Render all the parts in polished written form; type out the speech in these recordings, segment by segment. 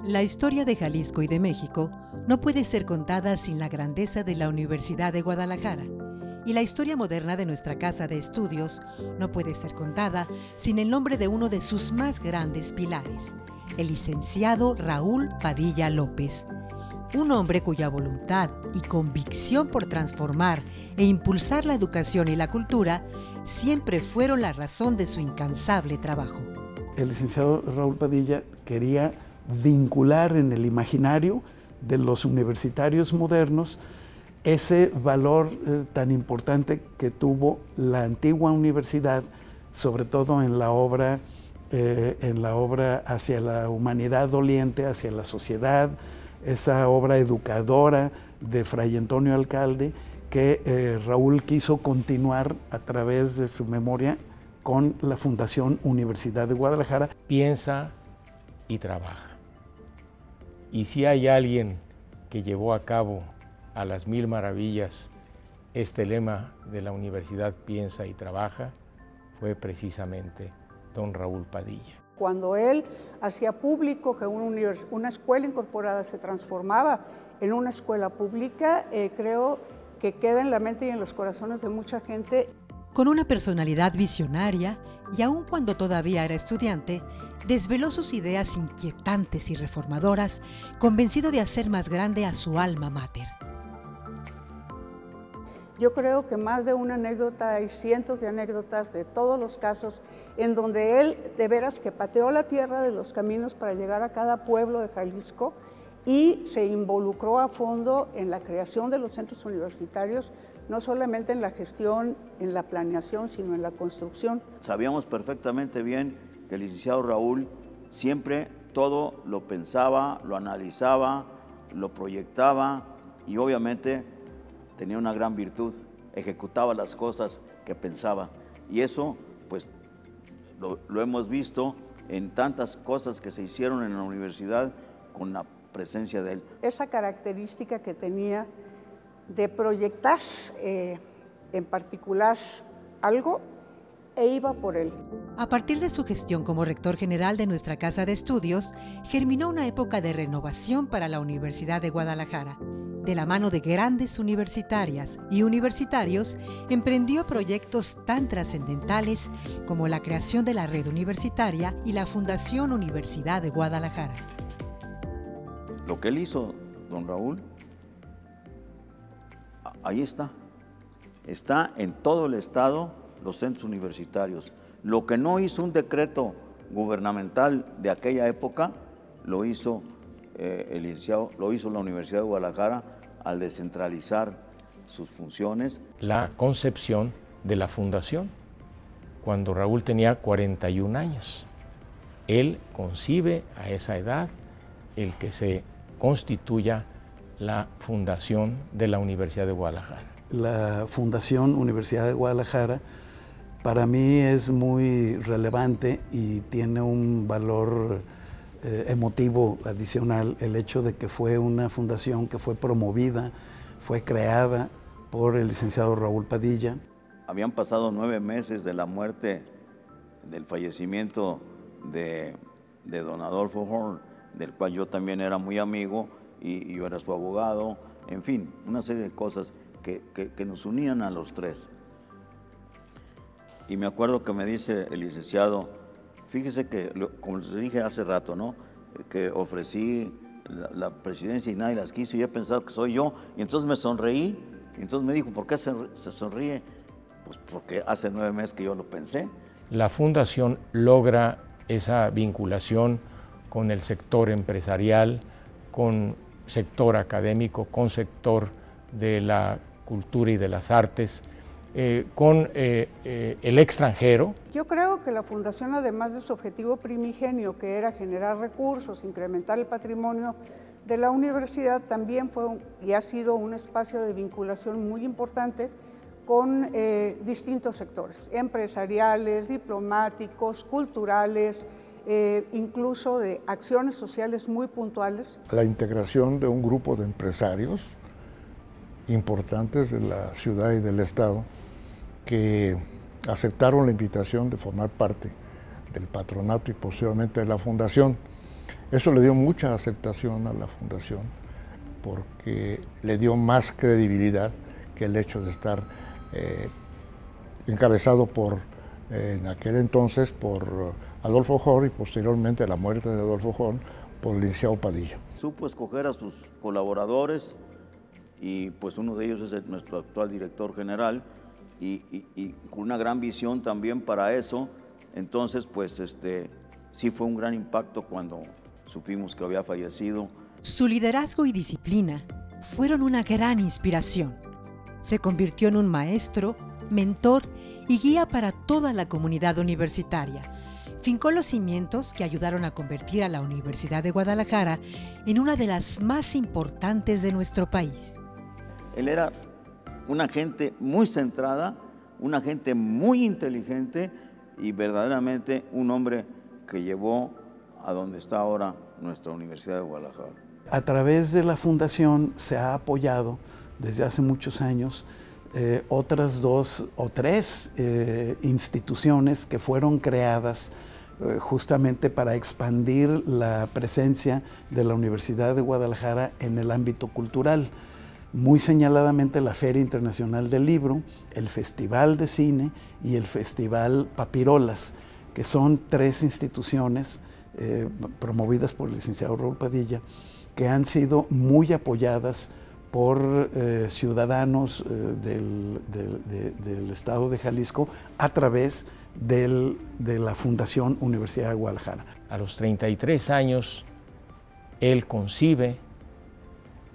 La historia de Jalisco y de México no puede ser contada sin la grandeza de la Universidad de Guadalajara, y la historia moderna de nuestra casa de estudios no puede ser contada sin el nombre de uno de sus más grandes pilares, el licenciado Raúl Padilla López, un hombre cuya voluntad y convicción por transformar e impulsar la educación y la cultura siempre fueron la razón de su incansable trabajo. El licenciado Raúl Padilla quería vincular en el imaginario de los universitarios modernos ese valor tan importante que tuvo la antigua universidad, sobre todo en la obra hacia la humanidad doliente, hacia la sociedad, esa obra educadora de Fray Antonio Alcalde que Raúl quiso continuar a través de su memoria con la Fundación Universidad de Guadalajara. Piensa y trabaja. Y si hay alguien que llevó a cabo a las mil maravillas este lema de la Universidad Piensa y Trabaja, fue precisamente don Raúl Padilla. Cuando él hacía público que una escuela incorporada se transformaba en una escuela pública, creo que queda en la mente y en los corazones de mucha gente. Con una personalidad visionaria, y aun cuando todavía era estudiante, desveló sus ideas inquietantes y reformadoras, convencido de hacer más grande a su alma mater. Yo creo que más de una anécdota, hay cientos de anécdotas de todos los casos en donde él de veras que pateó la tierra de los caminos para llegar a cada pueblo de Jalisco y se involucró a fondo en la creación de los centros universitarios, no solamente en la gestión, en la planeación, sino en la construcción. Sabíamos perfectamente bien que el licenciado Raúl siempre todo lo pensaba, lo analizaba, lo proyectaba y obviamente tenía una gran virtud, ejecutaba las cosas que pensaba. Y eso, pues, lo hemos visto en tantas cosas que se hicieron en la universidad con la presencia de él. Esa característica que tenía de proyectar en particular algo e iba por él. A partir de su gestión como rector general de nuestra casa de estudios, germinó una época de renovación para la Universidad de Guadalajara. De la mano de grandes universitarias y universitarios, emprendió proyectos tan trascendentales como la creación de la red universitaria y la Fundación Universidad de Guadalajara. Lo que él hizo, don Raúl, ahí está. Está en todo el estado los centros universitarios. Lo que no hizo un decreto gubernamental de aquella época, lo hizo el licenciado, lo hizo la Universidad de Guadalajara al descentralizar sus funciones. La concepción de la fundación, cuando Raúl tenía 41 años. Él concibe a esa edad el que se constituya la fundación de la Universidad de Guadalajara. La Fundación Universidad de Guadalajara para mí es muy relevante y tiene un valor emotivo adicional el hecho de que fue una fundación que fue promovida, fue creada por el licenciado Raúl Padilla. Habían pasado 9 meses de la muerte, del fallecimiento de don Adolfo Horn, del cual yo también era muy amigo y yo era su abogado, en fin, una serie de cosas que nos unían a los tres. Y me acuerdo que me dice el licenciado, fíjese que, como les dije hace rato, ¿no?, que ofrecí la presidencia y nadie las quiso y he pensado que soy yo, y entonces me sonreí, y entonces me dijo, ¿por qué se sonríe? Pues porque hace 9 meses que yo lo pensé. La fundación logra esa vinculación con el sector empresarial, con sector académico, con sector de la cultura y de las artes, con el extranjero. Yo creo que la Fundación, además de su objetivo primigenio, que era generar recursos, incrementar el patrimonio de la universidad, también fue y ha sido un espacio de vinculación muy importante con distintos sectores, empresariales, diplomáticos, culturales, incluso de acciones sociales muy puntuales. La integración de un grupo de empresarios importantes de la ciudad y del estado que aceptaron la invitación de formar parte del patronato y posteriormente de la fundación. Eso le dio mucha aceptación a la fundación porque le dio más credibilidad que el hecho de estar encabezado por, en aquel entonces, por Adolfo Horn y posteriormente a la muerte de Adolfo Horn, por el licenciado Padilla. Supo escoger a sus colaboradores y pues uno de ellos es nuestro actual director general y con una gran visión también para eso. Entonces pues sí fue un gran impacto cuando supimos que había fallecido. Su liderazgo y disciplina fueron una gran inspiración. Se convirtió en un maestro, mentor y guía para toda la comunidad universitaria. Fincó los cimientos que ayudaron a convertir a la Universidad de Guadalajara en una de las más importantes de nuestro país. Él era una gente muy centrada, una gente muy inteligente y verdaderamente un hombre que llevó a donde está ahora nuestra Universidad de Guadalajara. A través de la fundación se ha apoyado desde hace muchos años otras 2 o 3 instituciones que fueron creadas justamente para expandir la presencia de la Universidad de Guadalajara en el ámbito cultural. Muy señaladamente la Feria Internacional del Libro, el Festival de Cine y el Festival Papirolas, que son 3 instituciones promovidas por el licenciado Raúl Padilla, que han sido muy apoyadas por ciudadanos del estado de Jalisco a través de la Fundación Universidad de Guadalajara. A los 33 años, él concibe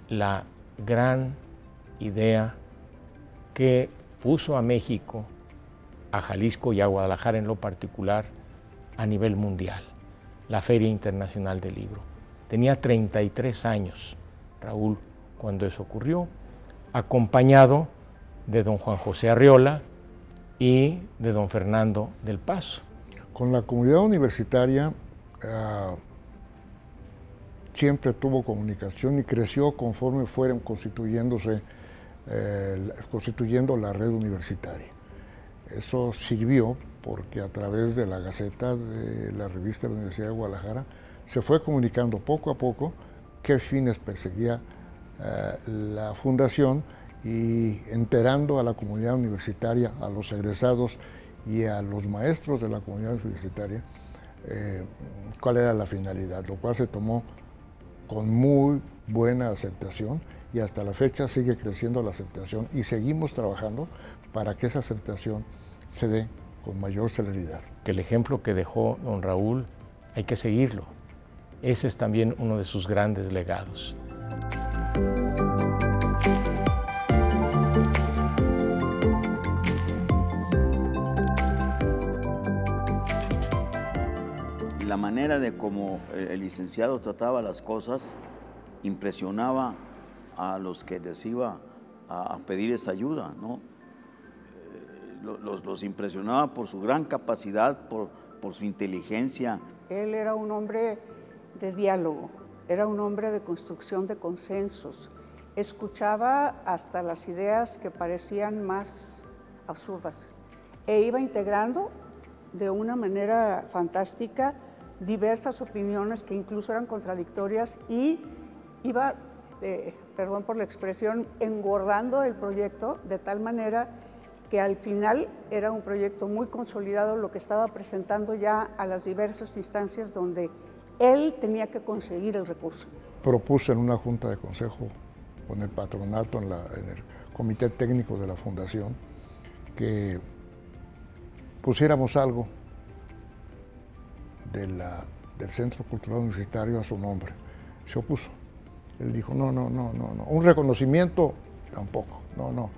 la gran idea que puso a México, a Jalisco y a Guadalajara en lo particular, a nivel mundial, la Feria Internacional del Libro. Tenía 33 años, Raúl, cuando eso ocurrió, acompañado de don Juan José Arriola y de don Fernando del Paso. Con la comunidad universitaria siempre tuvo comunicación y creció conforme fueron constituyendo la red universitaria. Eso sirvió porque a través de la Gaceta de la revista de la Universidad de Guadalajara se fue comunicando poco a poco qué fines perseguía la fundación y enterando a la comunidad universitaria, a los egresados y a los maestros de la comunidad universitaria cuál era la finalidad, lo cual se tomó con muy buena aceptación y hasta la fecha sigue creciendo la aceptación y seguimos trabajando para que esa aceptación se dé con mayor celeridad. Que el ejemplo que dejó don Raúl hay que seguirlo. Ese es también uno de sus grandes legados. La manera de cómo el licenciado trataba las cosas impresionaba a los que les iba a pedir esa ayuda, ¿no? Los impresionaba por su gran capacidad, por su inteligencia. Él era un hombre de diálogo, era un hombre de construcción de consensos. Escuchaba hasta las ideas que parecían más absurdas e iba integrando de una manera fantástica diversas opiniones que incluso eran contradictorias y iba, perdón por la expresión, engordando el proyecto de tal manera que al final era un proyecto muy consolidado, lo que estaba presentando ya a las diversas instancias donde él tenía que conseguir el recurso. Propuse en una junta de consejo con el patronato, en el comité técnico de la fundación, que pusiéramos algo del Centro Cultural Universitario a su nombre. Se opuso. Él dijo, no. Un reconocimiento tampoco, no.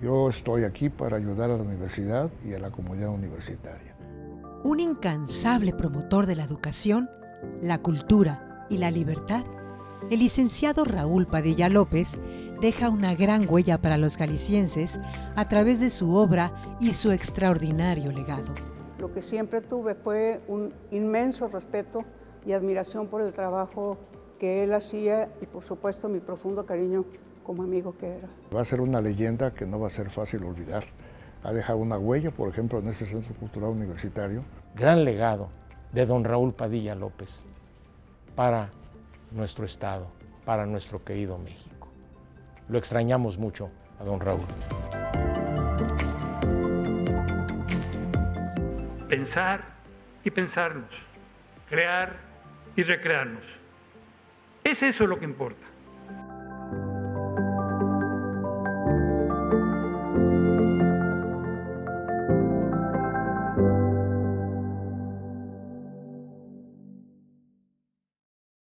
Yo estoy aquí para ayudar a la universidad y a la comunidad universitaria. Un incansable promotor de la educación, la cultura y la libertad, el licenciado Raúl Padilla López deja una gran huella para los jaliscienses a través de su obra y su extraordinario legado. Lo que siempre tuve fue un inmenso respeto y admiración por el trabajo que él hacía y por supuesto mi profundo cariño como amigo que era. Va a ser una leyenda que no va a ser fácil olvidar. Ha dejado una huella, por ejemplo, en ese Centro Cultural Universitario. Gran legado de don Raúl Padilla López. para nuestro Estado, para nuestro querido México. Lo extrañamos mucho a don Raúl. Pensar y pensarnos, crear y recrearnos. Es eso lo que importa.